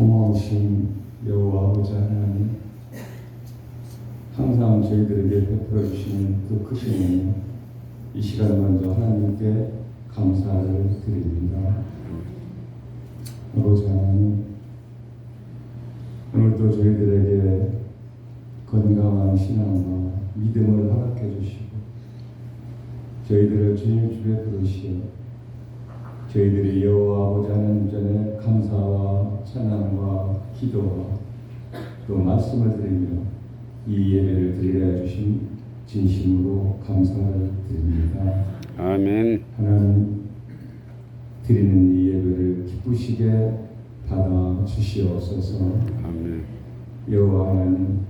고마우신 여호와 아버지 하나님, 항상 저희들에게 베풀어 주시는 그 크신 은혜, 이 시간 먼저 하나님께 감사를 드립니다. 아버지 하나님, 오늘도 저희들에게 건강한 신앙과 믿음을 허락해 주시고 저희들을 주님 집에 부르시어 저희들이 여호와 아버지 하나님 전에 감사와 찬양과 기도와 또 말씀을 드리며 이 예배를 드리려 해주신 진심으로 감사를 드립니다. 아멘. 하나님, 드리는 이 예배를 기쁘시게 받아 주시옵소서. 아멘. 여호와 하나님,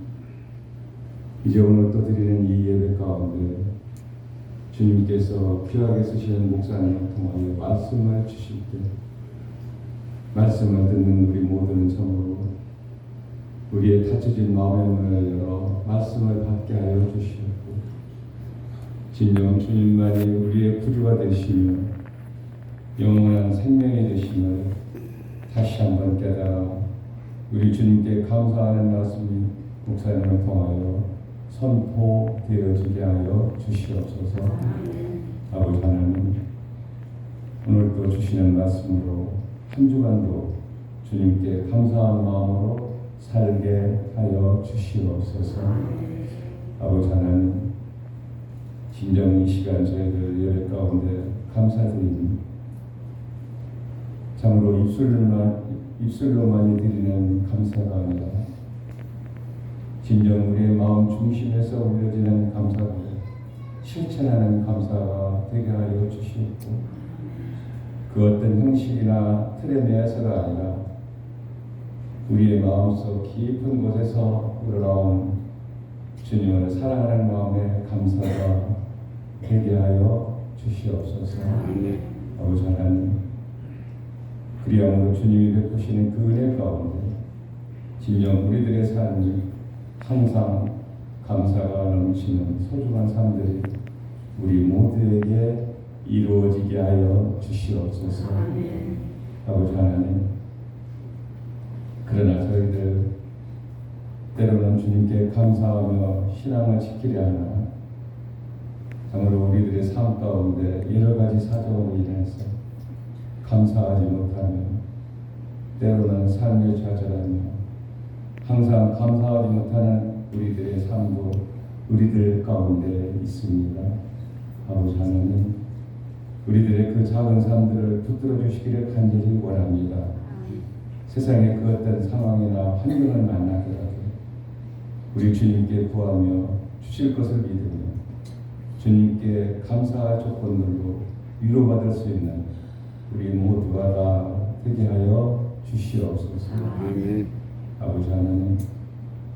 이제 오늘 또 드리는 이 예배 가운데 주님께서 귀하게 쓰시는 목사님을 통하여 말씀을 주실 때 말씀을 듣는 우리 모두는 참으로 우리의 닫혀진 마음의 문을 열어 말씀을 받게 하여 주시옵고, 진정 주님만이 우리의 구주가 되시며 영원한 생명이 되심을 다시 한번 깨달아 우리 주님께 감사하는 말씀이 목사님을 통하여 선포되어지게 하여 주시옵소서. 아버지 하나님, 오늘도 주시는 말씀으로 한 주간도 주님께 감사한 마음으로 살게 하여 주시옵소서. 아버지 하나님, 진정 이 시간 저희들 예배 가운데 감사드립니다. 참으로 입술로만이 드리는 감사가 아니라 진정 우리의 마음 중심에서 올려지는 감사가 실천하는 감사가 되게 하여 주시옵고, 그 어떤 형식이나 틀에 매여서가 아니라 우리의 마음속 깊은 곳에서 우러나온 주님을 사랑하는 마음의 감사가 되게 하여 주시옵소서. 아버지 하나님, 그리함으로 주님이 베푸시는 그 은혜 가운데 진정 우리들의 삶이 항상 감사가 넘치는 소중한 삶들이 우리 모두에게 이루어지게 하여 주시옵소서. 아버지 하나님, 그러나 저희들 때로는 주님께 감사하며 신앙을 지키려 하나 참으로 우리들의 삶 가운데 여러 가지 사정으로 인해서 감사하지 못하며 때로는 삶에 좌절하며 항상 감사하지 못하는 우리들의 삶도 우리들 가운데 있습니다. 아버지 하나님, 우리들의 그 작은 삶들을 붙들어 주시기를 간절히 원합니다. 세상의 그 어떤 상황이나 환경을 만나더라도 우리 주님께 구하며 주실 것을 믿으며 주님께 감사할 조건들로 위로받을 수 있는 우리 모두가 다 되게 하여 주시옵소서. 아멘. 아버지 하나님,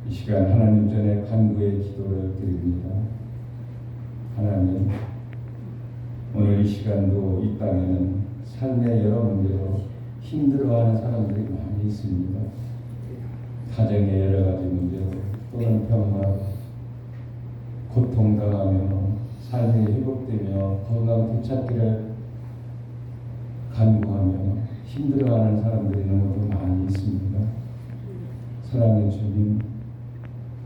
이 시간 하나님 전에 간구의 기도를 드립니다. 하나님, 오늘 이 시간도 이 땅에는 삶의 여러 문제로 힘들어하는 사람들이 많이 있습니다. 가정의 여러 가지 문제로 또는 병마로 고통당하며 삶이 회복되며 건강 되찾기를 간구하며 힘들어하는 사람들이 너무도 많이 있습니다. 사랑의 주님,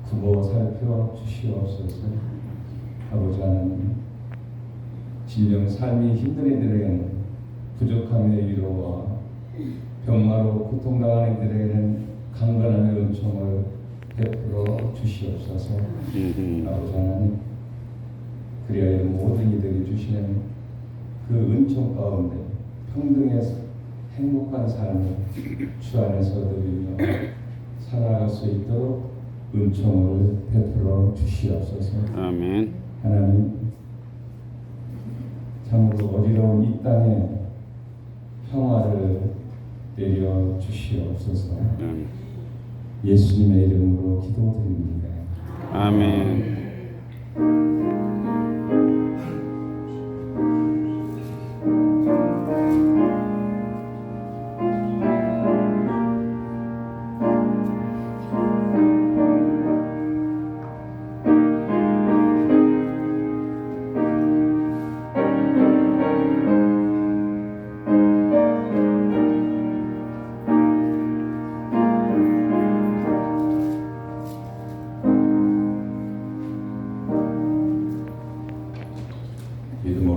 구보 살펴 주시옵소서. 아버지 하나님, 진정 삶이 힘든 이들에게는 부족함의 위로와 병마로 고통당하는 이들에게는 강건함의 은총을 베풀어 주시옵소서. 아버지 하나님, 그리하여 모든 이들이 주시는 그 은총 가운데 평등해서 행복한 삶을 주 안에서 누리며 살아갈 수 있도록 은총을 베풀어 주시옵소서. 아멘. 하나님, 참으로 어지러운 이 땅에 평화를 내려 주시옵소서. 예수님의 이름으로 기도드립니다. 아멘.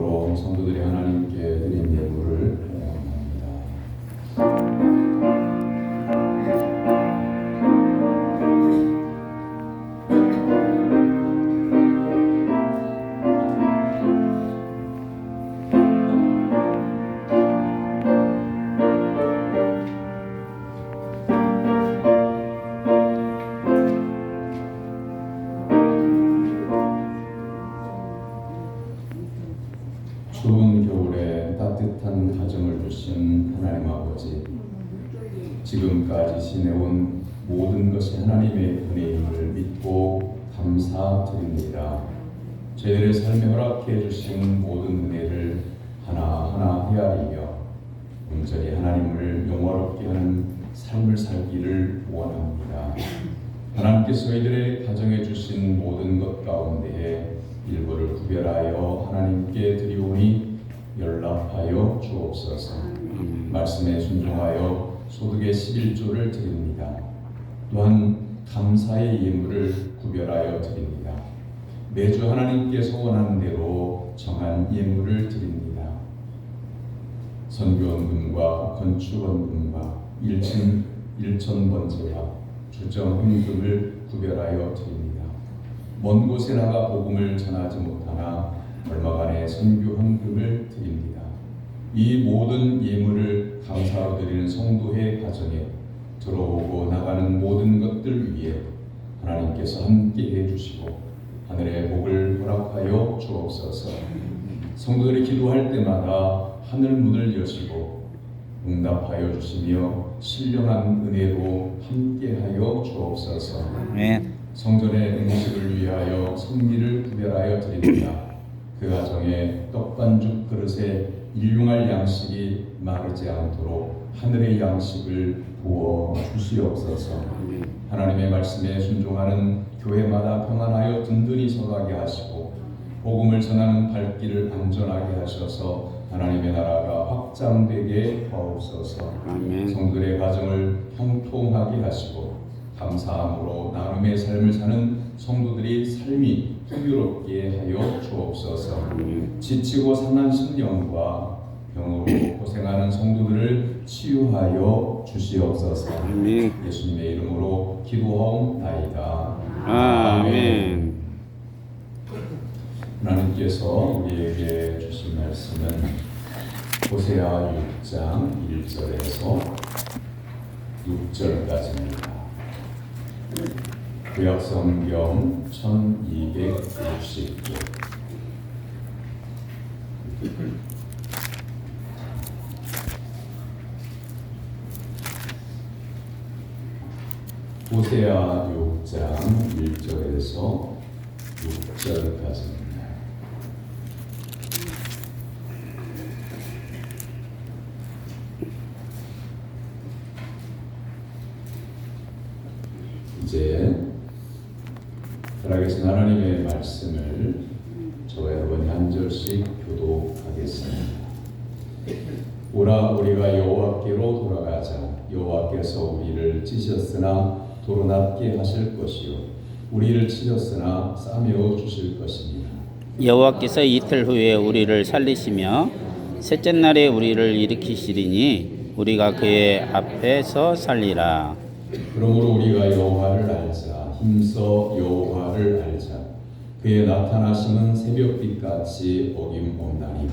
마지막으로 성도들이 하나님께 드린 예물을 합니다. 추운 겨울에 따뜻한 가정을 주신 하나님 아버지, 지금까지 지내온 모든 것이 하나님의 은혜임을 믿고 감사드립니다. 저희들의 삶에 허락해 주신 모든 은혜를 하나하나 헤아리며 온전히 하나님을 영화롭게 하는 삶을 살기를 원합니다. 하나님께서 저희들의 가정에 주신 모든 것 가운데에 일부를 구별하여 하나님께 드리오니 연락하여 주옵소서. 말씀에 순종하여 소득의 11조를 드립니다. 또한 감사의 예물을 구별하여 드립니다. 매주 하나님께서 원하는 대로 정한 예물을 드립니다. 선교원금과 건축원금과 일천번제와 주정헌금을 구별하여 드립니다. 먼 곳에 나가 복음을 전하지 못하나 얼마간의 선교 헌금을 드립니다. 이 모든 예물을 감사로 드리는 성도의 가정에 들어오고 나가는 모든 것들 위에 하나님께서 함께 해주시고 하늘의 복을 허락하여 주옵소서. 성도들이 기도할 때마다 하늘 문을 여시고 응답하여 주시며 신령한 은혜로 함께하여 주옵소서. 성전의 음식을 위하여 성미를 구별하여 드립니다. 그 가정에 떡반죽 그릇에 일용할 양식이 마르지 않도록 하늘의 양식을 부어 주시옵소서. 하나님의 말씀에 순종하는 교회마다 평안하여 든든히 서가게 하시고 복음을 전하는 발길을 안전하게 하셔서 하나님의 나라가 확장되게 하옵소서. 성도들의 가정을 형통하게 하시고 감사함으로 나눔의 삶을 사는 성도들이 삶이 풍요롭게 하여 주옵소서. 지치고 상한 심령과 병으로 고생하는 성도들을 치유하여 주시옵소서. 예수님의 이름으로 기도하옵나이다. 아멘. 하나님께서 우리에게 주신 말씀은 호세아 6장 1절에서 6절까지입니다. 구약성경 1260쪽. 호세아 6장 1절에서 6절까지입니다. 이제 살아계신 하나님의 말씀을 저와 여러분이 한 절씩 교독하겠습니다. 오라 우리가 여호와께로 돌아가자. 여호와께서 우리를 찢으셨으나 도로 낫게 하실 것이요 우리를 치셨으나 싸매어 주실 것입니다. 여호와께서 이틀 후에 우리를 살리시며 셋째 날에 우리를 일으키시리니 우리가 그의 앞에서 살리라. 그러므로 우리가 여호와를 알자. 힘써 여호와를 알자. 그의 나타나심은 새벽빛같이 어김없나니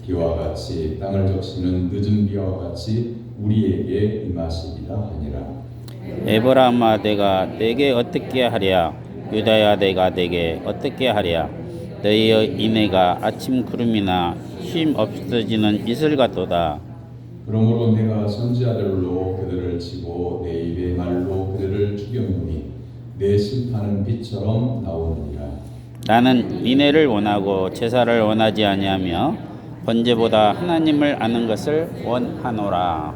비와 같이 땅을 적시는 늦은 비와 같이 우리에게 임하시리라 하니라. 에브라임아 내가 내게 어떻게 하랴. 유다야 내가 내게 어떻게 하랴. 너희의 인애가 아침 구름이나 쉼 없어지는 이슬 같도다. 그러므로 내가 선지자들로 그들을 치고 내 입의 말로 그들을 죽였노니 내 심판은 빛처럼 나오느니라. 나는 인애를 원하고 제사를 원하지 아니하며 번제보다 하나님을 아는 것을 원하노라.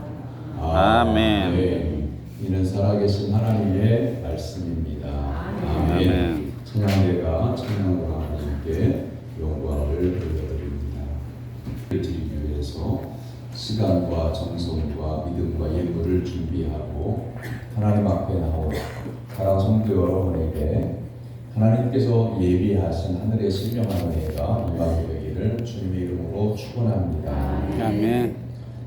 아멘. 이는 살아계신 하나님의 말씀입니다. 아멘. 찬양대가 찬양으로 하나님께 영광을 돌려드립니다. 드리기 위해서 시간과 정성과 믿음과 예물을 준비하고 하나님 앞에 나온 사랑 성도 여러분에게 하나님께서 예비하신 하늘의 신령한 은혜가 임하게 되기를 되시기를 주님의 이름으로 축원합니다. 아멘.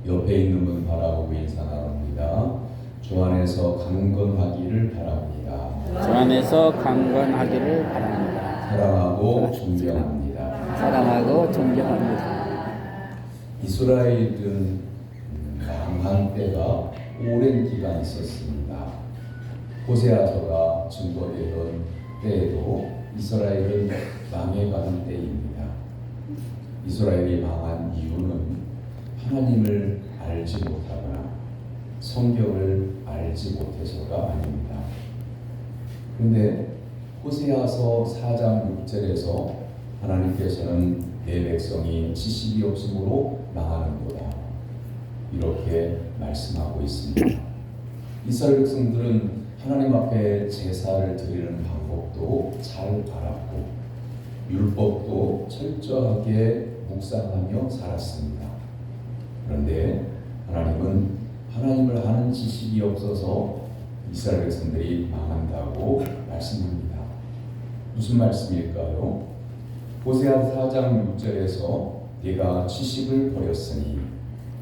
옆에 있는 분 바라보고 인사 나눕니다. 주 안에서 강건하기를 바랍니다. 주 안에서 강건하기를 바랍니다. 사랑하고 존경합니다. 사랑하고 존경합니다. 이스라엘은 망한 때가 오랜 기간 있었습니다. 호세아서가 증거되던 때에도 이스라엘은 망해가는 때입니다. 이스라엘이 망한 이유는 하나님을 알지 못하거나 성경을 알지 못해서가 아닙니다. 그런데 호세아서 4장 6절에서 하나님께서는 내 백성이 지식이 없으므로 망하는도다 이렇게 말씀하고 있습니다. 이스라엘 백성들은 하나님 앞에 제사를 드리는 방법도 잘 알았고 율법도 철저하게 묵상하며 살았습니다. 그런데 하나님은 하나님을 아는 지식이 없어서 이스라엘 백성들이 망한다고 말씀합니다. 무슨 말씀일까요? 호세아 4장 6절에서 네가 지식을 버렸으니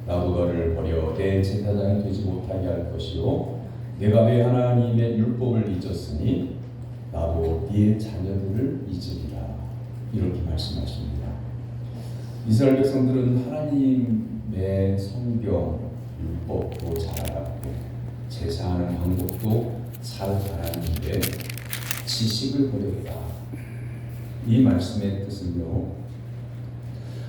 나도 너를 버려 내 제사장이 되지 못하게 할 것이요 내가 내 하나님의 율법을 잊었으니 나도 네 자녀들을 잊으리라 이렇게 말씀하십니다. 이스라엘 백성들은 하나님의 성경 율법도 잘 알았고 제사하는 방법도 잘 알았는데 지식을 버렸다. 이 말씀의 뜻은요,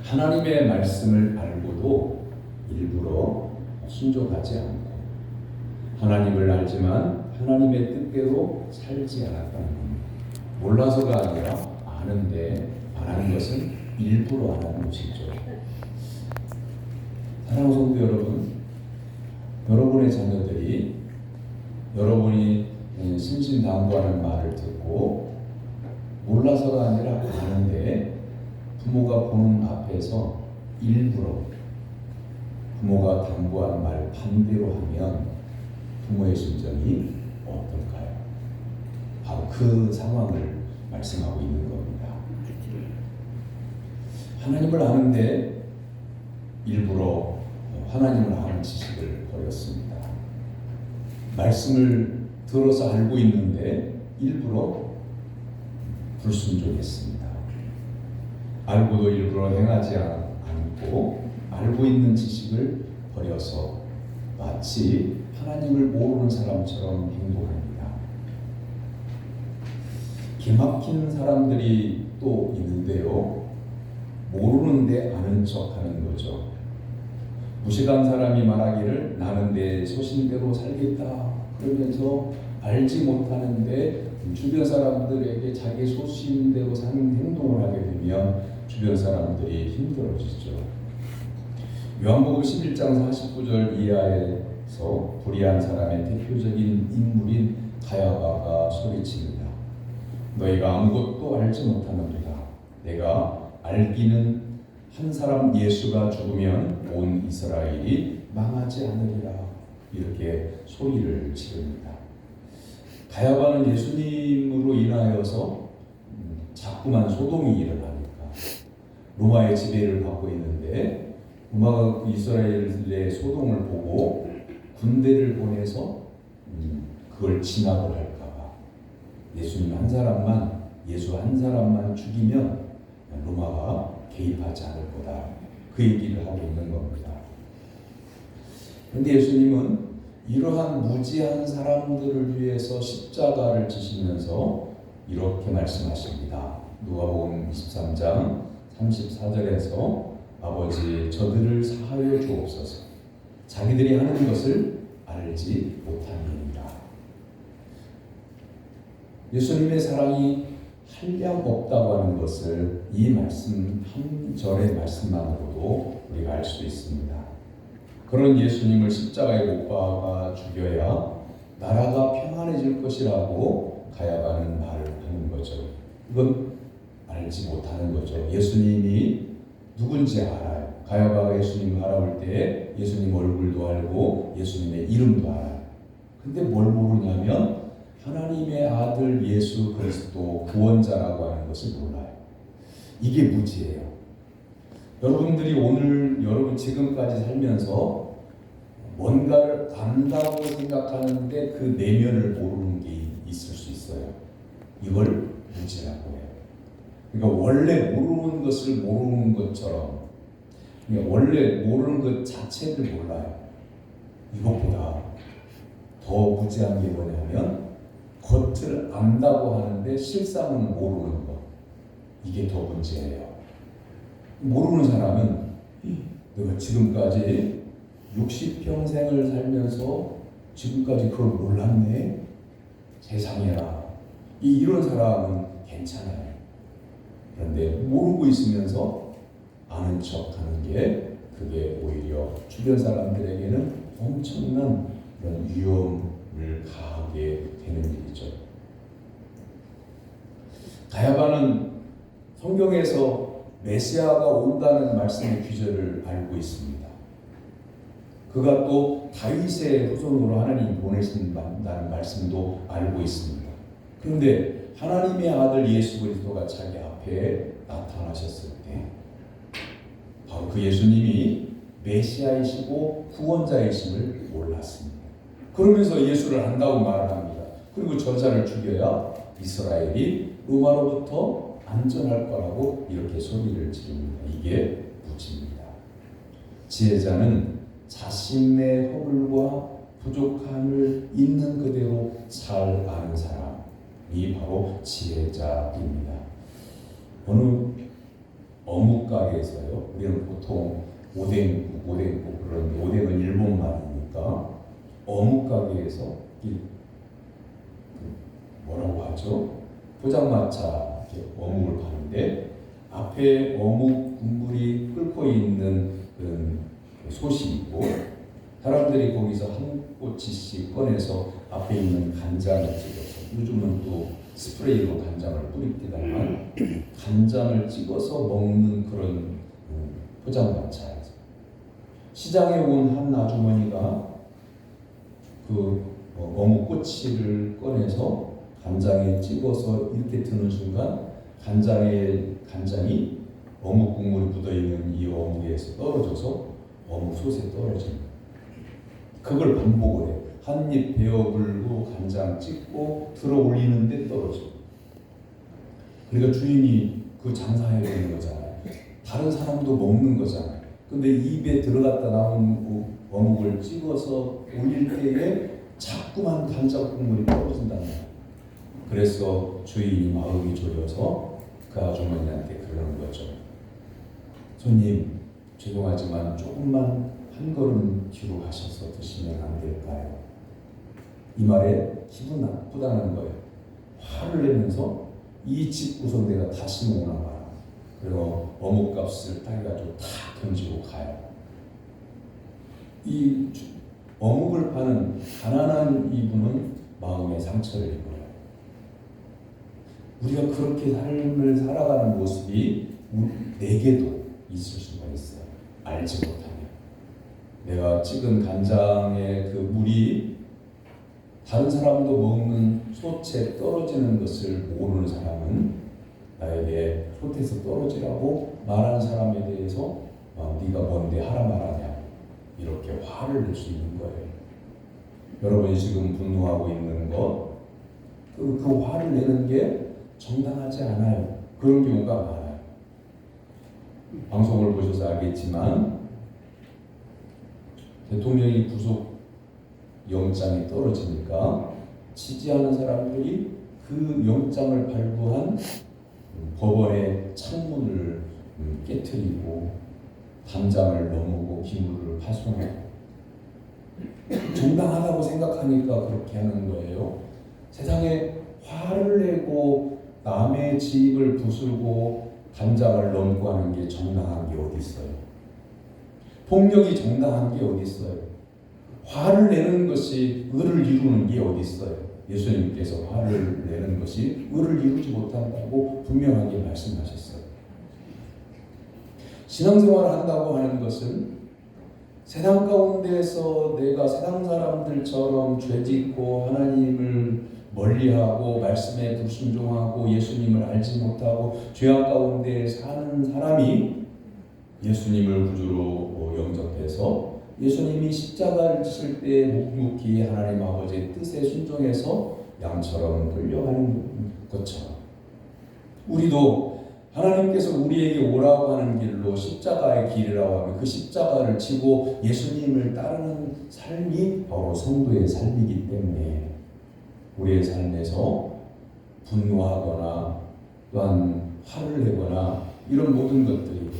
하나님의 말씀을 알고도 일부러 순종하지 않고 하나님을 알지만 하나님의 뜻대로 살지 않았다는 겁니다. 몰라서가 아니라 아는데 안 하는 것은 일부러 안 하는 것이죠. 사랑하는 성도 여러분, 여러분의 자녀들이 여러분이 신신당부하는 말을 듣고 몰라서가 아니라 아는데 부모가 보는 앞에서 일부러 부모가 당부한 말 반대로 하면 부모의 심정이 어떨까요? 바로 그 상황을 말씀하고 있는 겁니다. 하나님을 아는데 일부러 하나님을 아는 지식을 버렸습니다. 말씀을 들어서 알고 있는데 일부러 불순종했습니다. 알고도 일부러 행하지 않고 알고 있는 지식을 버려서 마치 하나님을 모르는 사람처럼 행동합니다. 기막힌 사람들이 또 있는데요. 모르는데 아는 척하는 거죠. 무식한 사람이 말하기를 나는 내 소신대로 살겠다 그러면서 알지 못하는데 주변 사람들에게 자기 소신대로 사는 행동을 하게 되면 주변 사람들이 힘들어지죠. 요한복음 11장 49절 이하에서 불의한 사람의 대표적인 인물인 가야바가 소리칩니다. 너희가 아무것도 알지 못하는도다. 내가 알기는 한 사람 예수가 죽으면 온 이스라엘이 망하지 않으리라. 이렇게 소리를 지릅니다. 가야바는 예수님으로 인하여서 자꾸만 소동이 일어나니까 로마의 지배를 받고 있는데 로마가 이스라엘의 소동을 보고 군대를 보내서 그걸 진압을 할까봐 예수님 한 사람만 예수 한 사람만 죽이면 로마가 개입하지 않을 거다. 그 얘기를 하고 있는 겁니다. 그런데 예수님은 이러한 무지한 사람들을 위해서 십자가를 지시면서 이렇게 말씀하십니다. 누가복음 23장 34절에서 아버지 저들을 사하여 주옵소서. 자기들이 하는 것을 알지 못함이니라. 예수님의 사랑이 한량 없다고 하는 것을 이 말씀 한 절의 말씀만으로도 우리가 알 수 있습니다. 그런 예수님을 십자가에 못 박아 죽여야 나라가 평안해질 것이라고 가야바는 말을 하는 거죠. 이건 알지 못하는 거죠. 예수님이 누군지 알아요. 가야바가 예수님을 알아볼 때 예수님 얼굴도 알고 예수님의 이름도 알아요. 근데 뭘 모르냐면 하나님의 아들 예수 그리스도 구원자라고 하는 것을 몰라요. 이게 무지예요. 여러분들이 오늘 여러분 지금까지 살면서 뭔가를 안다고 생각하는데 그 내면을 모르는 게 있을 수 있어요. 이걸 무지라고 해요. 그러니까 원래 모르는 것을 모르는 것처럼, 그러니까 원래 모르는 것 자체를 몰라요. 이것보다 더 무지한 게 뭐냐면 겉을 안다고 하는데 실상은 모르는 것. 이게 더 문제예요. 모르는 사람은 내가 지금까지 60평생을 살면서 지금까지 그걸 몰랐네? 세상에나. 이런 사람은 괜찮아요. 그런데 모르고 있으면서 아는 척 하는 게 그게 오히려 주변 사람들에게는 엄청난 그런 위험을 가하게 되는 일이죠. 가야바는 성경에서 메시아가 온다는 말씀의 귀절을 알고 있습니다. 그가 또 다윗의 후손으로 하나님이 보내신다는 말씀도 알고 있습니다. 그런데 하나님의 아들 예수 그리스도가 자기 앞에 나타나셨을 때 바로 그 예수님이 메시아이시고 구원자이심을 몰랐습니다. 그러면서 예수를 안다고 말을 합니다. 그리고 저자를 죽여야 이스라엘이 로마로부터 안전할 거라고 이렇게 소리를 지릅니다. 이게 무지입니다. 지혜자는 자신의 허물과 부족함을 있는 그대로 잘 아는 사람이 바로 지혜자입니다. 어느 어묵 가게에서요. 우리는 보통 오뎅국 그런데 오뎅은 일본 말이니까 어묵 가게에서 뭐라고 하죠? 포장마차 어묵을 파는데 앞에 어묵 국물이 끓고 있는 솥이 있고 사람들이 거기서 한 꼬치씩 꺼내서 앞에 있는 간장을 찍어서 요즘은 또 스프레이로 간장을 뿌리기다만 간장을 찍어서 먹는 그런 포장마차에서 시장에 온 한 아주머니가 그 어묵 꼬치를 꺼내서 간장에 찍어서 이렇게 드는 순간 간장이 어묵 국물이 묻어있는 이 어묵에서 떨어져서 어묵 솥에 떨어집니다. 그걸 반복을 해요. 한 입 베어물고 간장 찍고 들어 올리는데 떨어져. 그러니까 주인이 그 장사해야 되는 거잖아요. 다른 사람도 먹는 거잖아요. 근데 입에 들어갔다 나온 어묵을 찍어서 올릴 때에 자꾸만 간장 국물이 떨어진다는 거예요. 그래서 주인이 마음이 졸여서 그 아주머니한테 그러는 거죠. 손님, 죄송하지만 조금만 한 걸음 뒤로 가셔서 드시면 안 될까요? 이 말에 기분 나쁘다는 거예요. 화를 내면서 이 집 구석 내가 다시 못 나가. 그리고 어묵값을 따가지고 다 던지고 가요. 이 어묵을 파는 가난한 이분은 마음에 상처를 입어요. 우리가 그렇게 삶을 살아가는 모습이 내게도 있을 수가 있어요. 알지 못하면. 내가 찍은 간장의 그 물이 다른 사람도 먹는 솥에 떨어지는 것을 모르는 사람은 나에게 솥에서 떨어지라고 말한 사람에 대해서 네가 뭔데 하라 말하냐 이렇게 화를 낼 수 있는 거예요. 여러분이 지금 분노하고 있는 것, 그 화를 내는 게 정당하지 않아요. 그런 경우가 많아요. 방송을 보셔서 알겠지만 대통령이 구속 영장이 떨어지니까 지지하는 사람들이 그 영장을 발부한 법원의 창문을 깨트리고 담장을 넘고 기물을 파손하고 정당하다고 생각하니까 그렇게 하는 거예요. 세상에 화를 내고 남의 집을 부수고 담장을 넘고 하는 게 정당한 게 어디 있어요? 폭력이 정당한 게 어디 있어요? 화를 내는 것이 의를 이루는 게 어디 있어요? 예수님께서 화를 내는 것이 의를 이루지 못한다고 분명하게 말씀하셨어요. 신앙생활을 한다고 하는 것은 세상 가운데서 내가 세상 사람들처럼 죄짓고 하나님을 멀리하고 말씀에 불순종하고 예수님을 알지 못하고 죄악 가운데 사는 사람이 예수님을 구주로 영접해서 예수님이 십자가를 지실 때 묵묵히 하나님 아버지의 뜻에 순종해서 양처럼 끌려가는 것처럼 우리도 하나님께서 우리에게 오라고 하는 길로 십자가의 길이라고 하면 그 십자가를 지고 예수님을 따르는 삶이 바로 성도의 삶이기 때문에 우리의 삶에서 분노하거나 또한 화를 내거나 이런 모든 것들이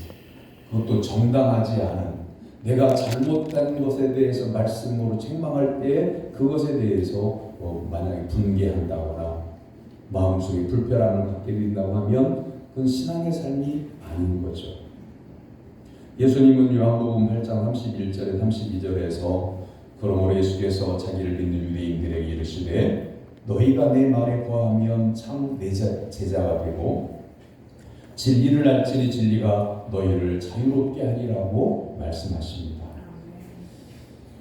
그것도 정당하지 않은 내가 잘못한 것에 대해서 말씀으로 책망할 때 그것에 대해서 만약에 분개한다거나 마음속에 불편함을 갖게 된다고 하면 그건 신앙의 삶이 아닌 거죠. 예수님은 요한복음 8장 31절에 32절에서 그러므로 예수께서 자기를 믿는 유대인들에게 이르시되 너희가 내 말에 거하면 참 내 제자가 되고 진리를 알지니 진리가 너희를 자유롭게 하리라고 말씀하십니다.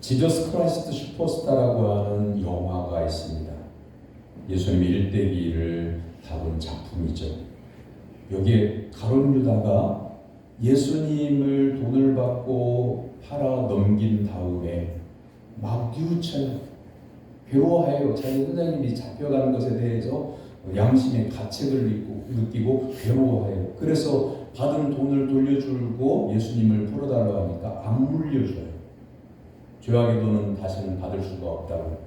지저스 크라이스트 슈퍼스타라고 하는 영화가 있습니다. 예수님의 일대기를 다룬 작품이죠. 여기에 가룟 유다가 예수님을 돈을 받고 팔아 넘긴 다음에 막 뉘우쳐요. 괴로워해요. 자기 선생님이 잡혀가는 것에 대해서 양심의 가책을 느끼고 괴로워해요. 그래서 받은 돈을 돌려주고 예수님을 풀어달라고 하니까 안 물려줘요. 죄악의 돈은 다시는 받을 수가 없다고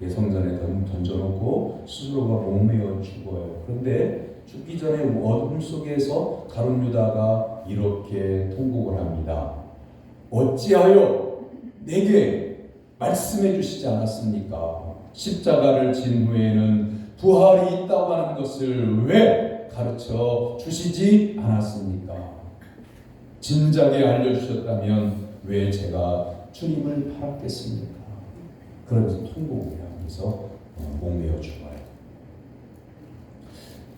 성전에 던져놓고 스스로가 목매어 죽어요. 그런데 죽기 전에 어둠 속에서 가룟 유다가 이렇게 통곡을 합니다. 어찌하여 내게 말씀해 주시지 않았습니까? 십자가를 진 후에는 부활이 있다고 하는 것을 왜 가르쳐 주시지 않았습니까? 진작에 알려주셨다면 왜 제가 주님을 팔았겠습니까? 그러면서 통곡을 하면서 목매어 죽어요.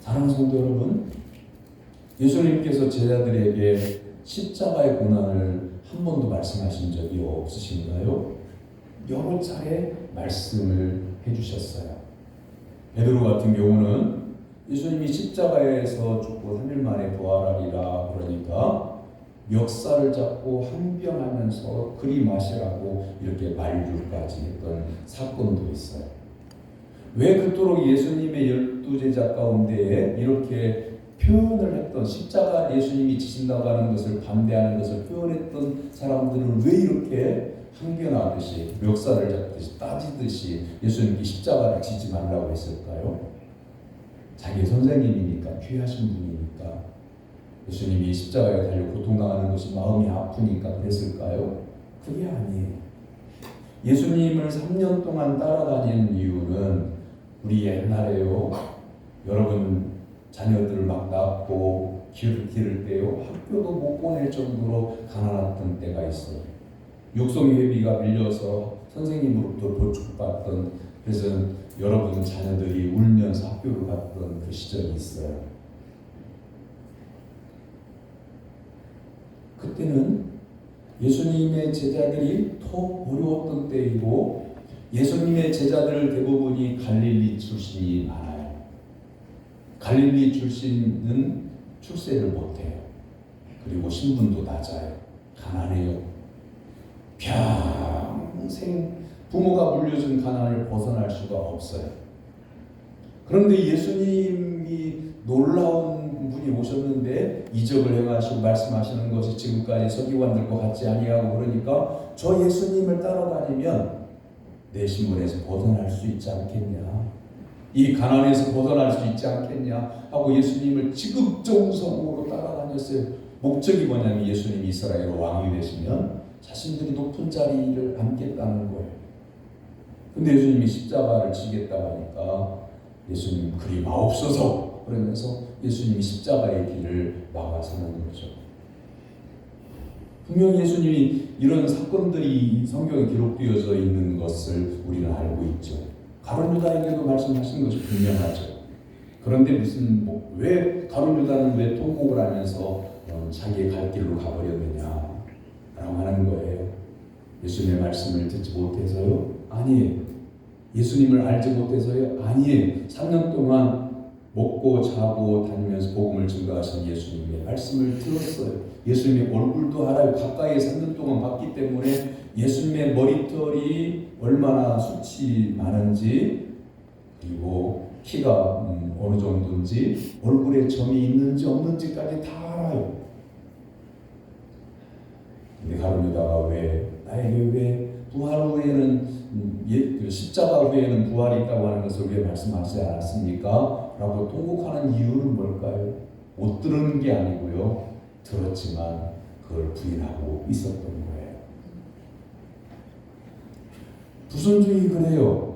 사랑하는 성도 여러분, 예수님께서 제자들에게 십자가의 고난을 한 번도 말씀하신 적이 없으신가요? 여러 차례 말씀을 해주셨어요. 베드로 같은 경우는 예수님이 십자가에서 죽고 3일 만에 부활하리라 그러니까 멱살을 잡고 항변하면서 그리 마시라고 이렇게 만류까지 했던 사건도 있어요. 왜 그토록 예수님의 12제자 가운데에 이렇게 표현을 했던 십자가 예수님이 지신다고 하는 것을 반대하는 것을 표현했던 사람들은 왜 이렇게 항변하듯이 멱살을 잡듯이 따지듯이 예수님께 십자가를 지지 말라고 했을까요? 자기 선생님이니까 귀하신 분이니까 예수님이 십자가에 달려 고통당하는 것이 마음이 아프니까 그랬을까요? 그게 아니에요. 예수님을 3년 동안 따라다니는 이유는 우리 옛날에요. 여러분 자녀들을 막 낳고 기를 때요. 학교도 못 보낼 정도로 가난했던 때가 있어요. 육성회비가 밀려서 선생님으로부터 보축받던 그래서 여러분 자녀들이 울면서 학교를 갔던 그 시절이 있어요. 그때는 예수님의 제자들이 더 어려웠던 때이고 예수님의 제자들 대부분이 갈릴리 출신이 많아요. 갈릴리 출신은 출세를 못해요. 그리고 신분도 낮아요. 가난해요. 평생 부모가 물려준 가난을 벗어날 수가 없어요. 그런데 예수님이 놀라운 분이 오셨는데 이적을 행하시고 말씀하시는 것이 지금까지 서기관들과 같지 아니하고 그러니까 저 예수님을 따라다니면 내 신분에서 벗어날 수 있지 않겠냐, 이 가난에서 벗어날 수 있지 않겠냐 하고 예수님을 지극정성으로 따라다녔어요. 목적이 뭐냐면 예수님이 이스라엘 왕이 되시면 자신들이 높은 자리를 앉겠다는 거예요. 근데 예수님이 십자가를 지겠다고 하니까 예수님 그리 마옵소서 그러면서 예수님이 십자가의 길을 막아서는 거죠. 분명히 예수님이 이런 사건들이 성경에 기록되어져 있는 것을 우리는 알고 있죠. 가룟 유다에게도 말씀하신 것이 분명하죠. 그런데 왜 가룟 유다는 왜 통곡을 하면서 자기의 갈 길로 가버렸느냐 라고 하는 거예요. 예수님의 말씀을 듣지 못해서요? 아니에요. 예수님을 알지 못해서요? 아니에요. 3년 동안 먹고 자고 다니면서 복음을 증거하신 예수님의 말씀을 들었어요. 예수님의 얼굴도 알아요. 가까이에 3년 동안 봤기 때문에 예수님의 머리털이 얼마나 숱이 많은지, 그리고 키가 어느 정도인지, 얼굴에 점이 있는지 없는지까지 다 알아요. 근데 가룟유다가 나에게 왜 부활 후에는 십자가 후에는 부활이 있다고 하는 것을 왜 말씀하지 않았습니까? 라고 통곡하는 이유는 뭘까요? 못 들은 게 아니고요, 들었지만 그걸 부인하고 있었던 거예요. 불순종이 그래요.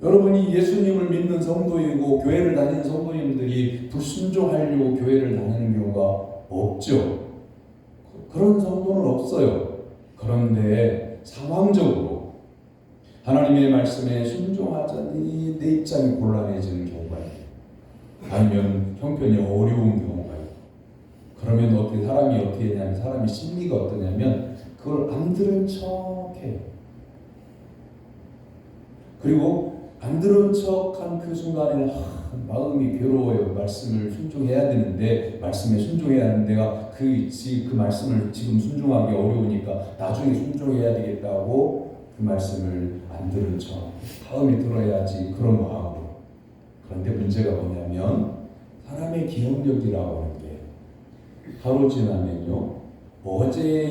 여러분이 예수님을 믿는 성도이고 교회를 다니는 성도님들이 불순종하려고 교회를 다니는 경우가 없죠. 그런 성도는 없어요. 그런데 상황적으로 하나님의 말씀에 순종하자니 내 입장이 곤란해지는 경우가 있고, 아니면 형편이 어려운 경우가 있고, 그러면 어떻게 사람이 했냐면, 사람이 심리가 어떠냐면 그걸 안 들은 척해요. 그리고 안 들은 척한 그 순간에는 마음이 괴로워요. 말씀을 순종해야 되는데, 말씀에 순종해야 하는 데가 그 말씀을 지금 순종하기 어려우니까 나중에 순종해야 되겠다고 그 말씀을 안 들은 척, 다음에 들어야지, 그런 마음으로. 그런데 문제가 뭐냐면 사람의 기억력이라고 하는 게 하루 지나면요, 어제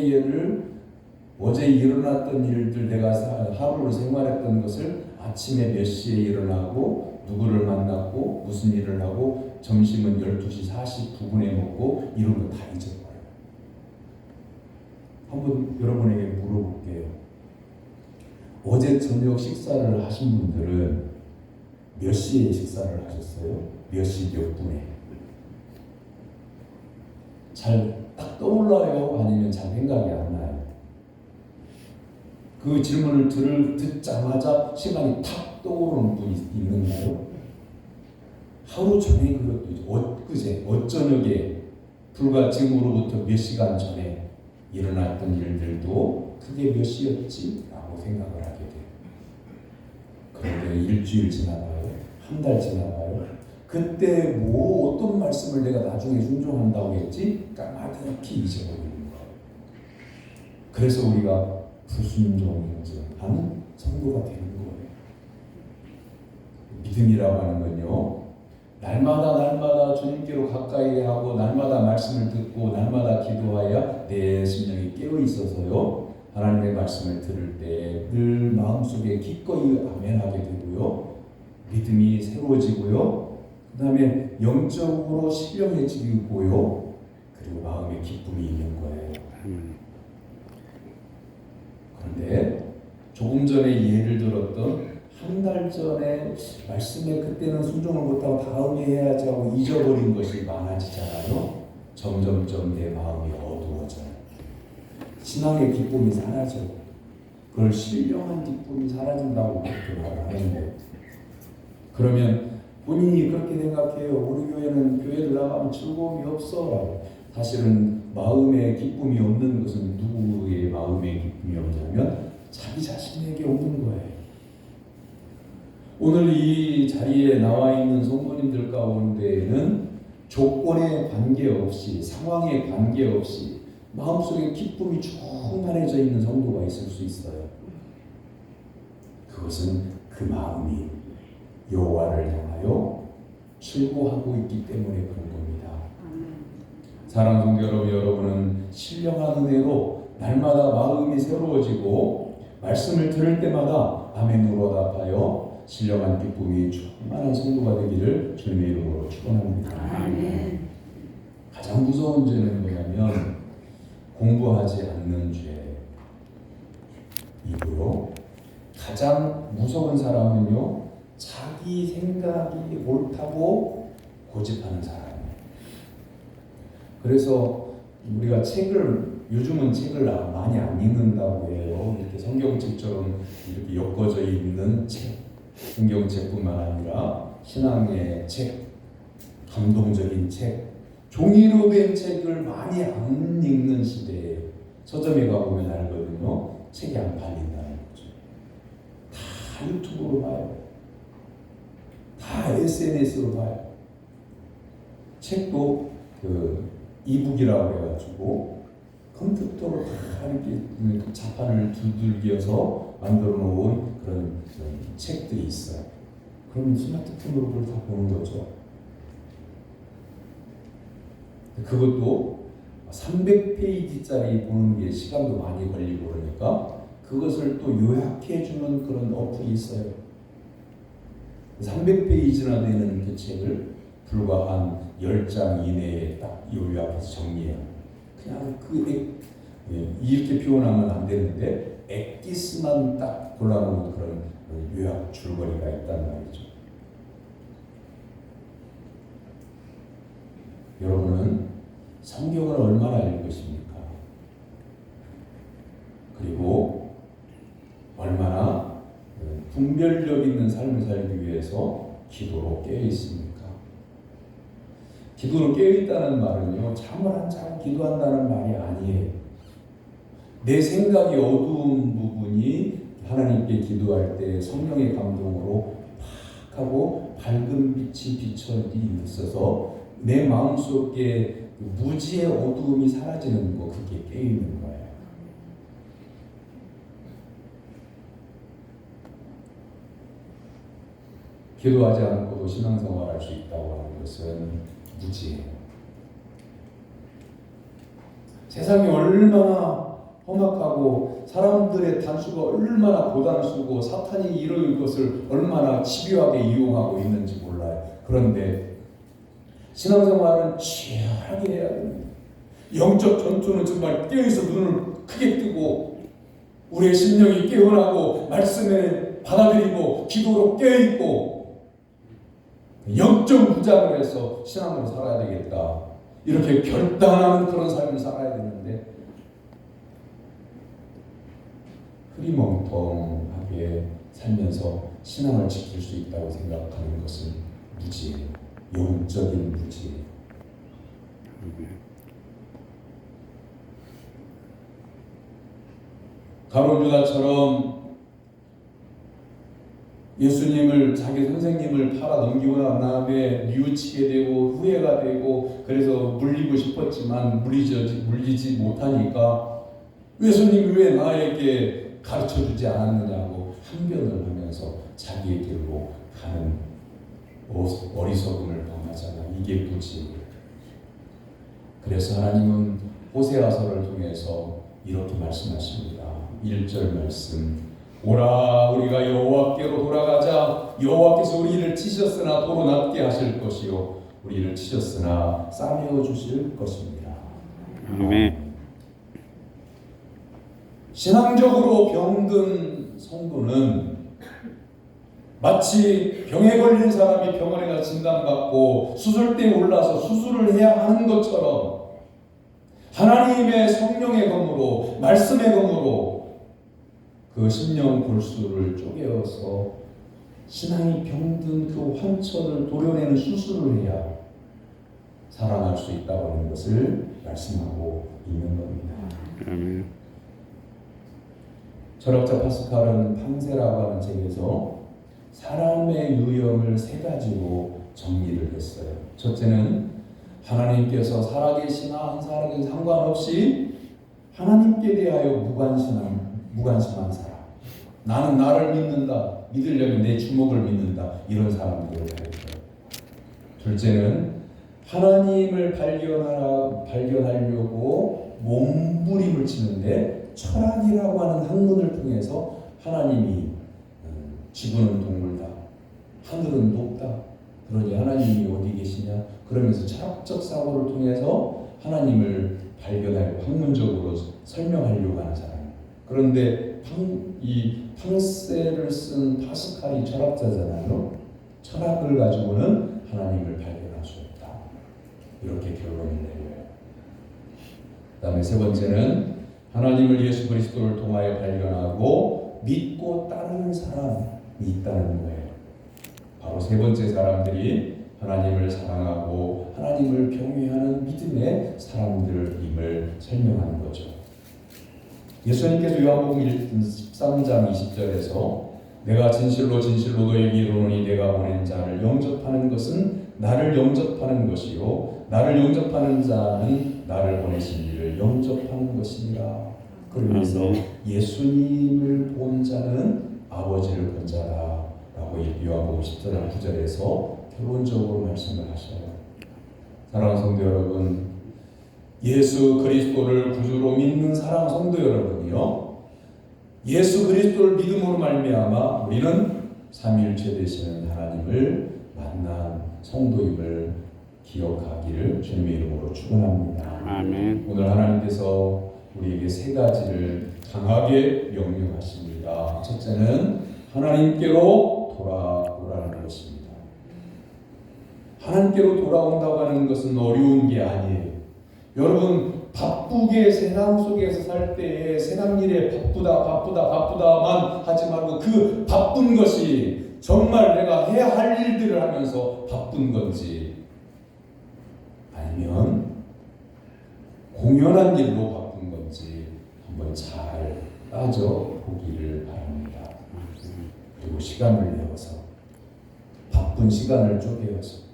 일어났던 일들, 내가 하루를 생활했던 것을 아침에 몇 시에 일어나고 누구를 만났고 무슨 일을 하고 점심은 12시 49분에 먹고 이런 거 다 잊어버려요. 한번 여러분에게 물어볼게요. 어제 저녁 식사를 하신 분들은 몇 시에 식사를 하셨어요? 몇 시 몇 분에? 잘 딱 떠올라요? 아니면 잘 생각이 안 나요? 그 질문을 듣자마자 시간이 탁 떠오르는 분이 있는가요? 하루 전에 그것도 있죠. 엊그제, 엇저녁에, 불과 지금으로부터 몇 시간 전에 일어났던 일들도 그게 몇 시였지? 라고 생각을 하게 돼요. 그런데 일주일 지나가요? 한 달 지나가요? 그때 어떤 말씀을 내가 나중에 순종한다고 했지? 까마득히 잊어버리는 거예요. 그래서 우리가 불순종하는 성도가 되는 거예요. 믿음이라고 하는 건요, 날마다 주님께로 가까이 하고 날마다 말씀을 듣고 날마다 기도하여 내 심령이 깨어 있어서요, 하나님의 말씀을 들을 때 늘 마음속에 기꺼이 아멘하게 되고요, 믿음이 새로워지고요, 그 다음에 영적으로 신령해지고요, 그리고 마음에 기쁨이 있는 거예요. 그런데 조금 전에 예를 들었던 한 달 전에 말씀에 그때는 순종을 못하고 다음에 해야지 하고 잊어버린 것이 많아지잖아요. 점점점 내 마음이 어두워져요. 신앙의 기쁨이 사라져요. 그걸 신령한 기쁨이 사라진다고 그렇게 말을 하는데, 그러면 본인이 그렇게 생각해요. 우리 교회는 교회를 나가면 즐거움이 없어. 사실은 마음의 기쁨이 없는 것은 누구의 마음의 기쁨이 없냐면 자기 자신에게 없는 거예요. 오늘 이 자리에 나와 있는 성도님들 가운데에는 조건에 관계없이, 상황에 관계없이 마음속에 기쁨이 충만해져 있는 성도가 있을 수 있어요. 그것은 그 마음이 여호와를 향하여 출고하고 있기 때문에 그런 겁니다. 사랑하는 여러분은 신령한 은혜로 날마다 마음이 새로워지고 말씀을 들을 때마다 아멘으로 답하여 신령한 기쁨이 충만한 성도가 되기를 주님의 이름으로 축원합니다. 아멘. 가장 무서운 죄는 뭐냐면 공부하지 않는 죄이고요. 가장 무서운 사람은요, 자기 생각이 옳다고 고집하는 사람이에요. 그래서 우리가 요즘은 책을 많이 안 읽는다고 해요. 이렇게 성경책처럼 이렇게 엮어져 있는 책, 성경책뿐만 아니라 신앙의 책, 감동적인 책, 종이로 된 책을 많이 안 읽는 시대에 서점에 가보면 알거든요. 책이 안 팔린다는 거죠. 다 유튜브로 봐요. 다 SNS로 봐요. 책도 그 이북이라고 해가지고 컴퓨터로 다 이렇게 자판을 두들겨서 만들어 놓은 그런 책들이 있어요. 그럼 스마트폰으로 그걸 다 보는 거죠. 그것도 300페이지짜리 보는 게 시간도 많이 걸리고 그러니까 그것을 또 요약해주는 그런 어플이 있어요. 300페이지나 되는 그 책을 불과 한 10장 이내에 딱 요약해서 정리해요. 그냥 이렇게 표현하면 안 되는데 엑기스만 딱 골라놓은 그런 요약 줄거리가 있단 말이죠. 여러분은 성경을 얼마나 읽으십니까? 그리고 얼마나 분별력 있는 삶을 살기 위해서 기도로 깨어 있습니까? 기도로 깨어 있다는 말은요, 잠을 안 자고 기도한다는 말이 아니에요. 내 생각이 어두운 부분이 하나님께 기도할 때 성령의 감동으로 팍 하고 밝은 빛이 비쳐 있어서 내 마음속에 무지의 어두움이 사라지는 거, 그게 깨어있는 거예요. 기도하지 않고도 신앙생활할 수 있다고 하는 것은 무지예요. 세상이 얼마나 험악하고 사람들의 단수가 얼마나 고단수고 사탄이 이런 것을 얼마나 집요하게 이용하고 있는지 몰라요. 그런데 신앙생활은 치열하게 해야 됩니다. 영적 전투는 정말 깨어있어 눈을 크게 뜨고 우리의 심령이 깨어나고 말씀에 받아들이고 기도로 깨어있고 영적 무장을 해서 신앙으로 살아야 되겠다. 이렇게 결단하는 그런 삶을 살아야 되는데 흐리멍텅하게 살면서 신앙을 지킬 수 있다고 생각하는 것은 무지예요. 영적인 무지예요. 가룟 유다처럼 예수님을 자기 선생님을 팔아 넘기고 난 다음에 뉘우치게 되고 후회가 되고 그래서 물리고 싶었지만 물리지 못하니까 예수님이 왜 나에게 가르쳐주지 않았느냐고 항변을 하면서 자기의 길로 가는 어리석음을 범하잖아요. 이게 무지예요. 그래서 하나님은 호세아서를 통해서 이렇게 말씀하십니다. 1절 말씀, 오라 우리가 여호와께로 돌아가자. 여호와께서 우리를 치셨으나 도로 낫게 하실 것이요 우리를 치셨으나 싸매어 주실 것입니다. 아멘. 신앙적으로 병든 성도는 마치 병에 걸린 사람이 병원에 가서 진단받고 수술대에 올라서 수술을 해야 하는 것처럼 하나님의 성령의 검으로 말씀의 검으로 그 심령 골수를 쪼개어서 신앙이 병든 그 환처를 도려내는 수술을 해야 살아날 수 있다고 하는 것을 말씀하고 있는 겁니다. 철학자 파스칼은 판세라고 하는 책에서 사람의 유형을 세 가지로 정리를 했어요. 첫째는 하나님께서 살아계시나 안 살아계시나 상관없이 하나님께 대하여 무관심한 사람. 나는 나를 믿는다. 믿으려면 내 주먹을 믿는다. 이런 사람들을 가르쳐요. 둘째는 하나님을 발견하려고 몸부림을 치는데 철학이라고 하는 학문을 통해서 하나님이 지구는 동물다. 하늘은 높다. 그러니 하나님이 어디 계시냐? 그러면서 철학적 사고를 통해서 하나님을 발견하려고 학문적으로 설명하려고 하는 사람. 그런데 이 판세를 쓴 파스칼이 철학자잖아요. 철학을 가지고는 하나님을 발견할 수 없다. 이렇게 결론을 내려요. 그 다음에 세 번째는 하나님을 예수 그리스도를 통하여 발견하고 믿고 따르는 사람이 있다는 거예요. 바로 세 번째 사람들이 하나님을 사랑하고 하나님을 경외하는 믿음의 사람들임을 설명하는 거죠. 예수님께서 요한복음 13장 20절에서 내가 진실로 진실로 너에게 이르노니 내가 보낸 자를 영접하는 것은 나를 영접하는 것이요 나를 영접하는 자는 나를 보내신 이를 영접하는 것이니라. 그러면서 예수님을 본 자는 아버지를 본 자라라고 요한복음 10장 9절에서 결론적으로 말씀을 하셔요. 사랑하는 성도 여러분, 예수 그리스도를 구주로 믿는 사랑하는 성도 여러분이요, 예수 그리스도를 믿음으로 말미암아 우리는 삼위일체 되시는 하나님을 만난 성도임을 기억하기를 주님의 이름으로 축원합니다. 아멘. 오늘 하나님께서 우리에게 세 가지를 강하게 명령하십니다. 첫째는 하나님께로 돌아오라는 것입니다. 하나님께로 돌아온다고 하는 것은 어려운 게 아니에요. 여러분, 바쁘게 세상 속에서 살 때에 세상 일에 바쁘다만 하지 말고 그 바쁜 것이 정말 내가 해야 할 일들을 하면서 바쁜 건지, 아니면 공연한 일로 바쁜 건지 한번 잘 따져보기를 바랍니다. 그리고 시간을 내어서, 바쁜 시간을 쪼개어서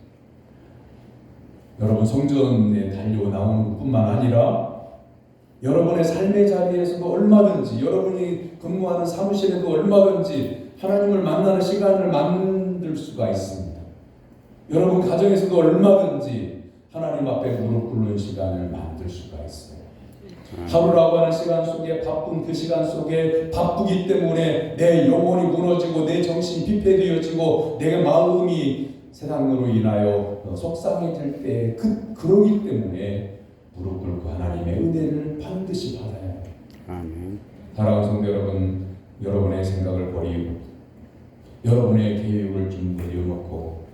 여러분 성전에 달려 나오는 것뿐만 아니라 여러분의 삶의 자리에서도 얼마든지, 여러분이 근무하는 사무실에도 얼마든지 하나님을 만나는 시간을 만들 수가 있습니다. 여러분 가정에서도 얼마든지 하나님 앞에 무릎 꿇는 시간을 만들 수가 있어요. 하루라고 하는 시간 속에, 바쁜 그 시간 속에, 바쁘기 때문에 내 영혼이 무너지고 내 정신이 피폐되어지고 내 마음이 세상으로 인하여 속상해질 때 그러기 때문에 무릎 꿇고 하나님의 은혜를 반드시 받아야 해요. 아멘. 사랑하는 성도 여러분, 여러분의 생각을 버리고 여러분의 계획을 좀 내려놓고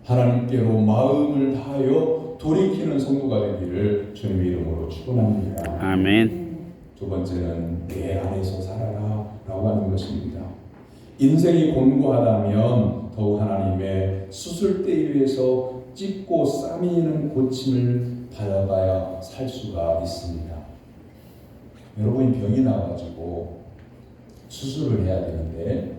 하나님께로 마음을 다하여 돌이키는 성도가 되기를 주님의 이름으로 축원합니다. 아멘. 두 번째는 내 안에서 살아라 라고 하는 것입니다. 인생이 곤고하다면 더욱 하나님의 수술대 위에서 찢고 싸미는 고침을 받아가야 살 수가 있습니다. 여러분이 병이 나가지고 수술을 해야 되는데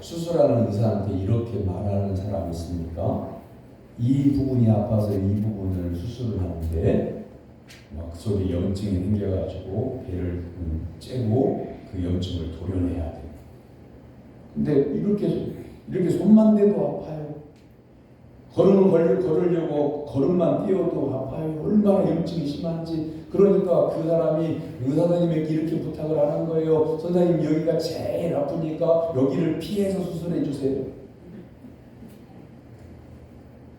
수술하는 의사한테 이렇게 말하는 사람이 있습니까? 이 부분이 아파서 이 부분을 수술을 하는데 막 그 속에 염증이 생겨가지고 배를 째고 그 염증을 도려내야 돼요. 근데 이렇게 손만 대도 아파요. 걸으려고 걸음만 뛰어도 아파요. 얼마나 염증이 심한지. 그러니까 그 사람이 의사 선생님에게 이렇게 부탁을 하는 거예요. 선생님, 여기가 제일 아프니까 여기를 피해서 수술해 주세요.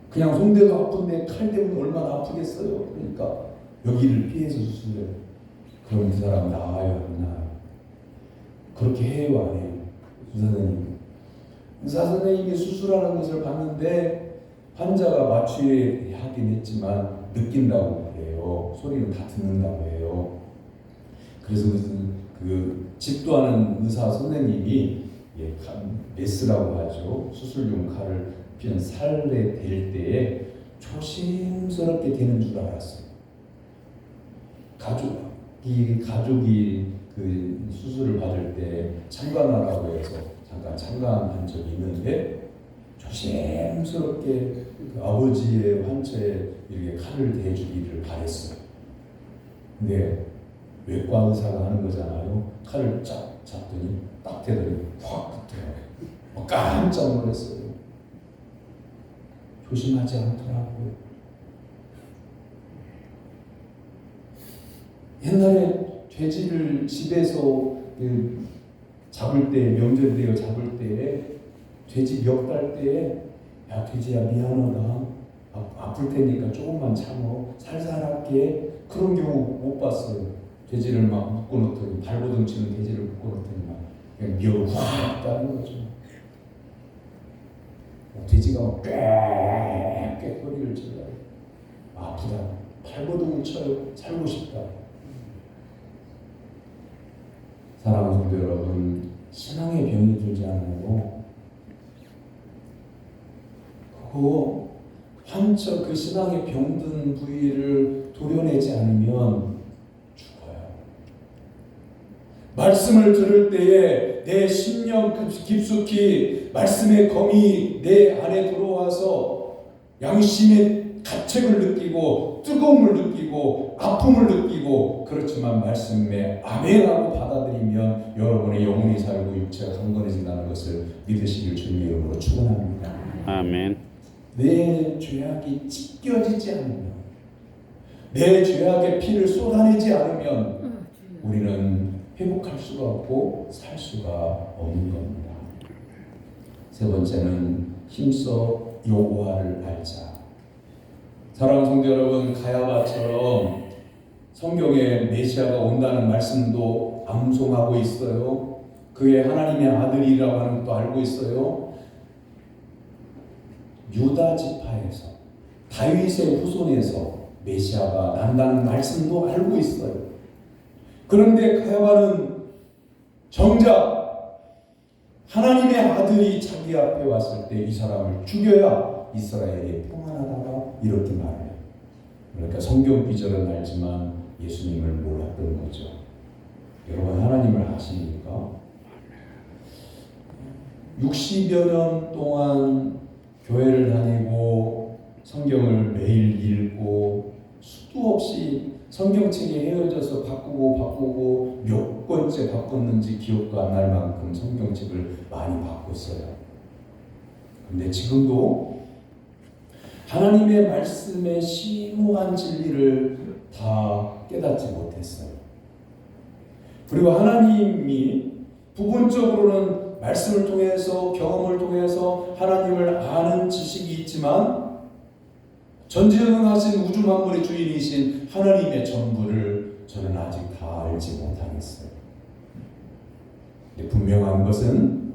그냥 손대도 아픈데 칼 대면 얼마나 아프겠어요. 그러니까 여기를 피해서 수술해요. 그럼 그 사람 나아요, 안 나아요? 그렇게 해요, 안 해요? 의사 선생님이 수술하는 것을 봤는데 환자가 마취하긴 했지만 느낀다고 그래요. 소리는 다 듣는다고 해요. 그래서 그 집도하는 의사 선생님이 메스라고 하죠. 수술용 칼을 그냥 살에 댈 때에 조심스럽게 대는 줄 알았어요. 가족이 그 수술을 받을 때 참관하라고 해서 잠깐 참관한 적이 있는데 조심스럽게 그 아버지의 환처에 이렇게 칼을 대주기를 바랬어요. 근데 외과 의사가 하는 거잖아요. 칼을 쫙 잡더니 딱 대더니 확 붙어요. 깜짝 놀랐어요. 조심하지 않더라고요. 옛날에 돼지를 집에서 잡을 때, 명절 되어 잡을 때, 돼지 멱 달 때에 야 돼지야 미안하다, 아플 테니까 조금만 참어, 살살할게. 그런 경우 못 봤어요. 돼지를 막 묶어놓더니, 발버둥치는 돼지를 묶어놓더니 막 그냥 멱을 확 따는 거죠. 돼지가 막 꽥꽥 소리를 질러요. 아프다, 발버둥을 쳐요, 살고 싶다. 사랑하는 성도 여러분, 신앙의 병이 들지 않아요. 그 신앙의 병든 부위를 도려내지 않으면 죽어요. 말씀을 들을 때에 내 심령 깊숙이 말씀의 검이 내 안에 들어와서 양심의 가책을 느끼고 뜨거움을 느끼고 아픔을 느끼고 그렇지만 말씀에 아멘하고 받아들이면 여러분의 영혼이 살고 육체가 강건해진다는 것을 믿으시길 주님의 이름으로 축원합니다. 아멘. 내 죄악이 찢겨지지 않으면 내 죄악의 피를 쏟아내지 않으면 우리는 회복할 수가 없고 살 수가 없는 겁니다. 세 번째는 힘써 여호와를 알자. 사랑하는 성도 여러분, 가야바처럼 성경에 메시아가 온다는 말씀도 암송하고 있어요. 그의 하나님의 아들이라고 하는 것도 알고 있어요. 유다 지파에서 다윗의 후손에서 메시아가 난다는 말씀도 알고 있어요. 그런데 가야바는 정작 하나님의 아들이 자기 앞에 왔을 때 이 사람을 죽여야 이스라엘이 평안하다가 이렇게 말해요. 그러니까 성경 비전은 알지만 예수님을 몰랐던 거죠. 여러분, 하나님을 아십니까? 60여 년 동안 교회를 다니고 성경을 매일 읽고 수도 없이 성경책이 헤어져서 바꾸고 몇 번째 바꿨는지 기억도 안 날 만큼 성경책을 많이 바꿨어요. 근데 지금도 하나님의 말씀의 심오한 진리를 다 깨닫지 못했어요. 그리고 하나님이 부분적으로는 말씀을 통해서 경험을 통해서 하나님을 아는 지식이 있지만 전지전능하신 우주 만물의 주인이신 하나님의 전부를 저는 아직 다 알지 못하겠어요. 분명한 것은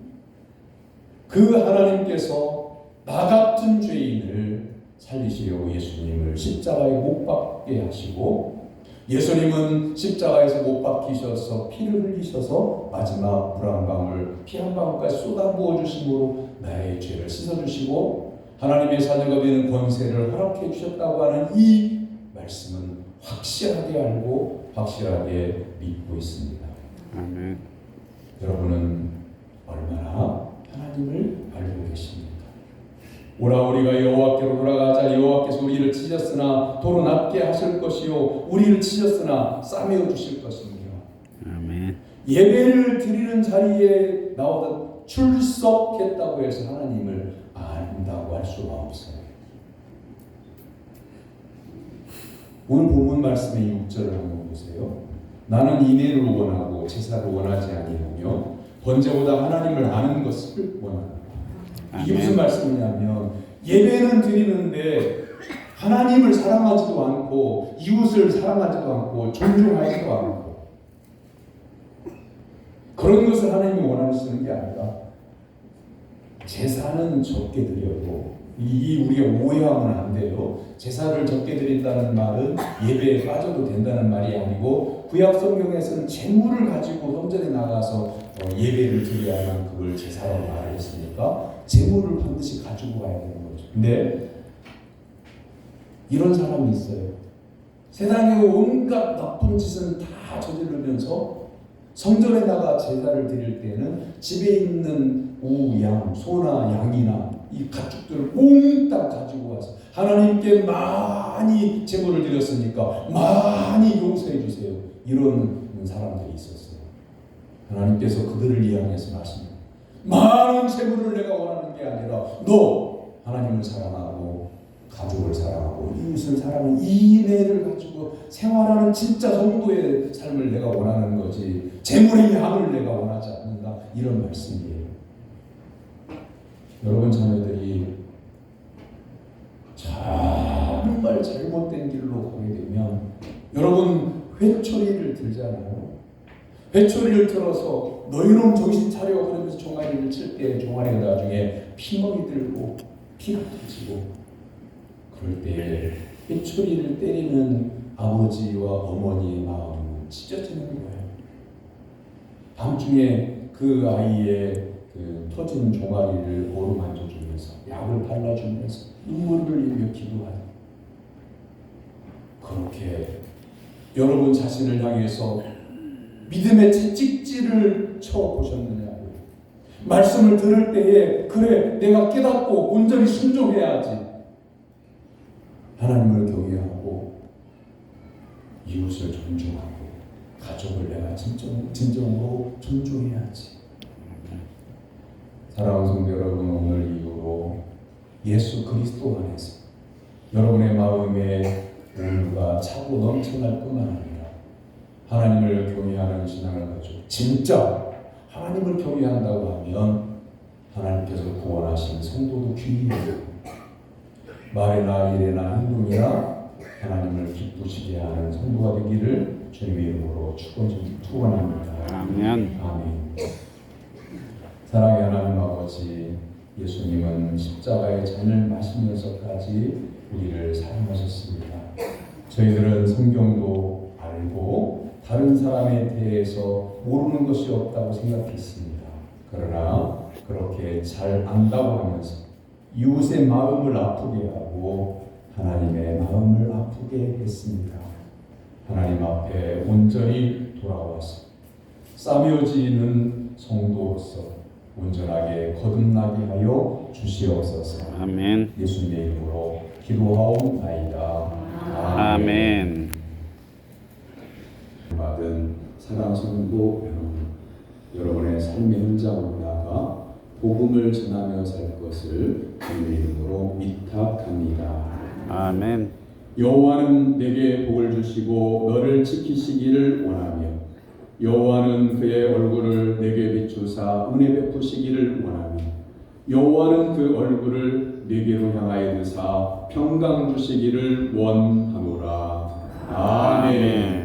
그 하나님께서 나 같은 죄인을 살리시려고 예수님을 십자가에 못 박게 하시고 예수님은 십자가에서 못 박히셔서 피를 흘리셔서 마지막 물 한 방울, 피 한 방울까지 쏟아부어 주심으로 나의 죄를 씻어주시고 하나님의 자녀가 되는 권세를 허락해 주셨다고 하는 이 말씀은 확실하게 알고 확실하게 믿고 있습니다. 아멘. 여러분은 얼마나 하나님을 알고 계십니까? 오라 우리가 여호와께로 돌아가자. 여호와께서 우리를 찢었으나 도로 낫게 하실 것이요 우리를 찢었으나 싸매어 주실 것입니다. 아멘. 예배를 드리는 자리에 나오다 출석했다고 해서 하나님을 안다고 할 수가 없어요. 오늘 본문 말씀의 6절을 한번 보세요. 나는 인애를 원하고 제사를 원하지 아니하며 번제보다 하나님을 아는 것을 원한다. 이게 무슨 말씀이냐면 예배는 드리는데 하나님을 사랑하지도 않고 이웃을 사랑하지도 않고 존중하지도 않고 그런 것을 하나님이 원하시는 게 아니라 제사는 적게 드려도 이 우리가 오해하면 안 돼요. 제사를 적게 드린다는 말은 예배에 빠져도 된다는 말이 아니고 구약 성경에서는 제물을 가지고 성전에 나가서 예배를 드려야만 그걸 제사라고 말을 했으니까 제물을 반드시 가지고 가야 되는 거죠. 근데 이런 사람이 있어요. 세상의 온갖 나쁜 짓은 다 저지르면서 성전에 나가 제사를 드릴 때는 집에 있는 우, 양, 소나 양이나 이 가축들을 몽땅 가지고 와서 하나님께 많이 제물을 드렸으니까 많이 용서해 주세요. 이런 사람들이 있었어요. 하나님께서 그들을 이야기해서 말씀합니다. 많은 제물을 내가 원하는 게 아니라 너 하나님을 사랑하고 가족을 사랑하고 이웃을 사랑하는 인애를 가지고 생활하는 진짜 성도의 삶을 내가 원하는 거지 제물의 양을 내가 원하지 않는다. 이런 말씀이에요. 여러분 자녀들이 정말 잘못된 길로 가게 되면 여러분 회초리를 들잖아요. 회초리를 들어서 너희놈 정신 차려 그러면서 종아리를 칠 때 종아리가 나중에 피멍이 들고 피가 터지고 그럴 때 회초리를 때리는 아버지와 어머니의 마음은 찢어지는 거예요. 밤중에 그 아이의 그 터진 종아리를 어루만져주면서 약을 발라주면서 눈물을 흘리며 기도하요. 그렇게 여러분 자신을 향해서 믿음의 찍찍질을 쳐보셨느냐고요. 말씀을 들을 때에 그래 내가 깨닫고 온전히 순종해야지. 하나님을 경외하고 이웃을 존중하고 가족을 내가 진정으로 존중해야지. 사랑하는 성도 여러분, 오늘 이후로 예수 그리스도 안에서 여러분의 마음에 온유가 차고 넘쳐날 뿐만 아니라 하나님을 경외하는 신앙을 가지고 진짜 하나님을 경외한다고 하면 하나님께서 구원하신 성도도 귀해요. 말이나 일이나 행동이나 하나님을 기쁘시게 하는 성도가 되기를 주님의 이름으로 축원합니다. 아멘. 아멘. 사랑의 하나님 아버지, 예수님은 십자가의 잔을 마시면서까지 우리를 사랑하셨습니다. 저희들은 성경도 알고 다른 사람에 대해서 모르는 것이 없다고 생각했습니다. 그러나 그렇게 잘 안다고 하면서 이웃의 마음을 아프게 하고 하나님의 마음을 아프게 했습니다. 하나님 앞에 온전히 돌아와서 싸매어지는 성도로서 온전하게 거듭나게 하여 주시옵소서. 아멘. 예수님의 이름으로 기도하옵나이다. 아멘. 받은 사랑 성도 여러분, 여러분의 삶의 현장으로 나가 복음을 전하며 살 것을 주님의 이름으로 위탁합니다. 아멘. 여호와는 내게 복을 주시고 너를 지키시기를 원하며 여호와는 그의 얼굴을 내게 비추사 은혜 베푸시기를 원하며 여호와는 그 얼굴을 내게로 향하여 드사 평강 주시기를 원하노라. 아멘.